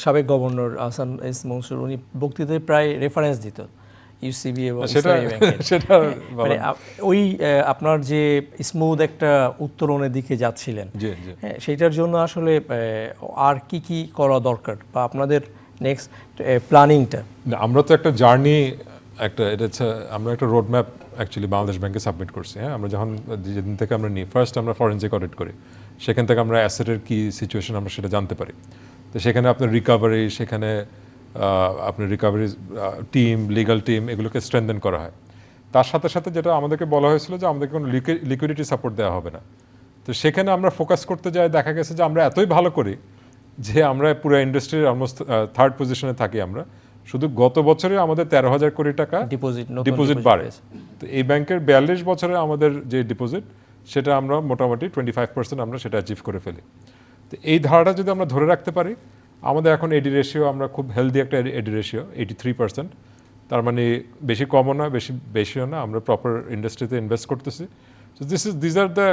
সাবেক governor Ahsan S Mansur উনি বক্তৃতায় প্রায় রেফারেন্স দিত ইউসিবি এবং ইসলামী ব্যাংকের। সেটা মানে ওই আপনার যে স্মুথ একটা উত্তরণের দিকে যাচ্ছিলেন, জি জি হ্যাঁ, সেইটার জন্য আসলে আর কি করা দরকার বা আপনাদের নেক্সট প্ল্যানিংটা? না, আমরা তো একটা জার্নি আমরা একটা রোড ম্যাপ অ্যাকচুয়ালি বাংলাদেশ ব্যাংকে সাবমিট করছি। হ্যাঁ, আমরা যখন যেদিন থেকে আমরা নিই, ফার্স্ট আমরা ফরেনসিক অডিট করি, সেখান থেকে আমরা অ্যাসেটের কি সিচুয়েশন আমরা সেটা জানতে পারি। তো সেখানে আপনার রিকভারি, সেখানে আপনার রিকভারি টিম, লিগাল টিম, এগুলোকে স্ট্রেনথেন করা হয়। তার সাথে সাথে যেটা আমাদেরকে বলা হয়েছিল যে আমাদেরকে কোনো লিকুইডিটি সাপোর্ট দেওয়া হবে না। তো সেখানে আমরা ফোকাস করতে যাই, দেখা গেছে যে আমরা এতই ভালো করি যে আমরা পুরো ইন্ডাস্ট্রির অলমোস্ট থার্ড পজিশনে থাকি। আমরা শুধু গত বছরে আমাদের 13,000 কোটি টাকা ডিপোজিট বাড়ে। তো এই ব্যাংকের 42 বছরে আমাদের যে ডিপোজিট, সেটা আমরা মোটামুটি 25% আমরা সেটা অ্যাচিভ করে ফেলি। তো এই ধারাটা যদি আমরা ধরে রাখতে পারি, আমাদের এখন এডি রেশিও, আমরা খুব হেলদি একটা এডি রেশিও 83%। তার মানে বেশি কমও না, বেশিও না, আমরা প্রপার ইন্ডাস্ট্রিতে ইনভেস্ট করতেছি। So these are the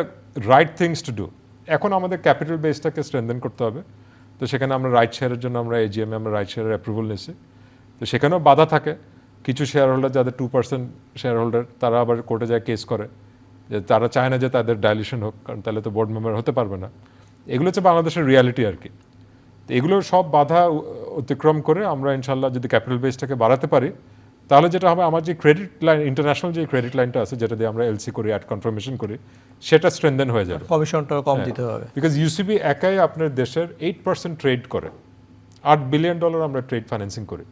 right things to do. এখন আমাদের ক্যাপিটাল বেসটাকে স্ট্রেনথেন করতে হবে। তো সেখানে আমরা রাইট শেয়ারের জন্য আমরা এজিএমে আমরা রাইট শেয়ারের অ্যাপ্রুভাল নিয়েছি। তো সেখানেও বাধা থাকে, কিছু শেয়ার হোল্ডার যাদের 2% শেয়ার হোল্ডার, তারা আবার কোর্টে যায় কেস করে যে তারা চায় না যে তাদের ডাইলিউশন হোক, কারণ তাহলে তো বোর্ড মেম্বার হতে পারবে না। এগুলো হচ্ছে বাংলাদেশের রিয়ালিটি আর কি। তো এগুলো সব বাধা অতিক্রম করে আমরা ইনশাল্লাহ যদি ক্যাপিটাল বেসটাকে বাড়াতে পারি, তাহলে যেটা হবে, আমার যে ক্রেডিট লাইন, ইন্টারন্যাশনাল যে ক্রেডিট লাইনটা আছে, যেটা দিয়ে আমরা এলসি করি, অ্যাট কনফার্মেশন করি, সেটা স্ট্রেনথেন হয়ে যাবে। কমিশনটা কম দিতে হবে, বিকজ ইউসিবি একাই আপনার দেশের 8% ট্রেড করে, $8 বিলিয়ন আমরা ট্রেড ফাইন্যান্সিং করি।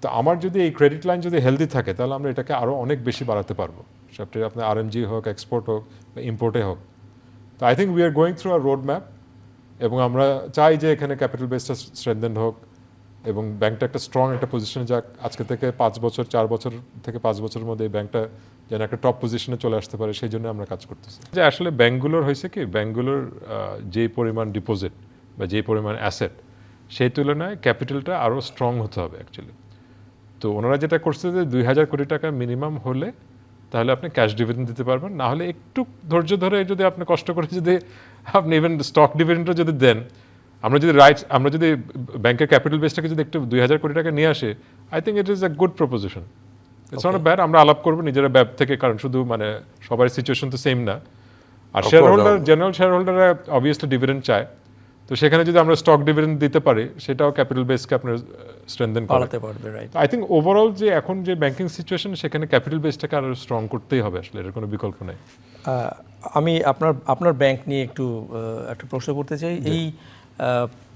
তো আমার যদি এই ক্রেডিট লাইন যদি হেলদি থাকে, তাহলে আমরা এটাকে আরও অনেক বেশি বাড়াতে পারবো, সেটা আপনার আরএমজি হোক, এক্সপোর্ট হোক বা ইম্পোর্টে হোক। তো I think we are going through a road map, এবং আমরা চাই যে এখানে ক্যাপিটাল বেসটা স্ট্রেনথেন হোক এবং ব্যাংকটা একটা স্ট্রং একটা পজিশনে যাক। আজকে থেকে 5 বছর, 4 বছর থেকে 5 বছরের মধ্যে এই ব্যাংকটা যেন একটা টপ পজিশনে চলে আসতে পারে, সেই জন্য আমরা কাজ করতেছি। যে আসলে ব্যাংকগুলোর হয়েছে কি, ব্যাংকগুলোর যেই পরিমাণ ডিপোজিট বা যেই পরিমাণ অ্যাসেট, সেই তুলনায় ক্যাপিটালটা আরও স্ট্রং হতে হবে অ্যাকচুয়ালি। তো ওনারা যেটা করছে যে 2,000 কোটি টাকা মিনিমাম হলে তাহলে আপনি ক্যাশ ডিভিডেন্ড দিতে পারবেন, না হলে একটু ধৈর্য ধরে যদি আপনি কষ্ট করে যদি আপনি ইভেন স্টক ডিভিডেন্ডও যদি দেন, আমরা যদি ব্যাংকের ক্যাপিটাল বেসটাকে যদি একটু 2,000 কোটি টাকা নিয়ে আসে, I think it is a good proposition. It's not bad. আমরা আলাপ করবো নিজেরা ব্যাপ থেকে, কারণ শুধু মানে সবার সিচুয়েশন তো সেম না। আর শেয়ার হোল্ডার, জেনারেল শেয়ার হোল্ডাররা অবভিয়াসলি ডিভিডেন্ড চায়। তো সেখানে যদি আমরা স্টক ডিভিডেন্ড দিতে পারি, সেটাও ক্যাপিটাল বেসকে আপনার স্ট্রেনথেন করতে পারবে। রাইট। আই থিঙ্ক ওভারঅল যে এখন যে ব্যাংকিং সিচুয়েশন, সেখানে ক্যাপিটাল বেসটাকে আরো স্ট্রং করতেই হবে, আসলে এর কোনো বিকল্প নেই। আমি আপনার ব্যাংক নিয়ে একটু একটা প্রশ্ন করতে চাই। এই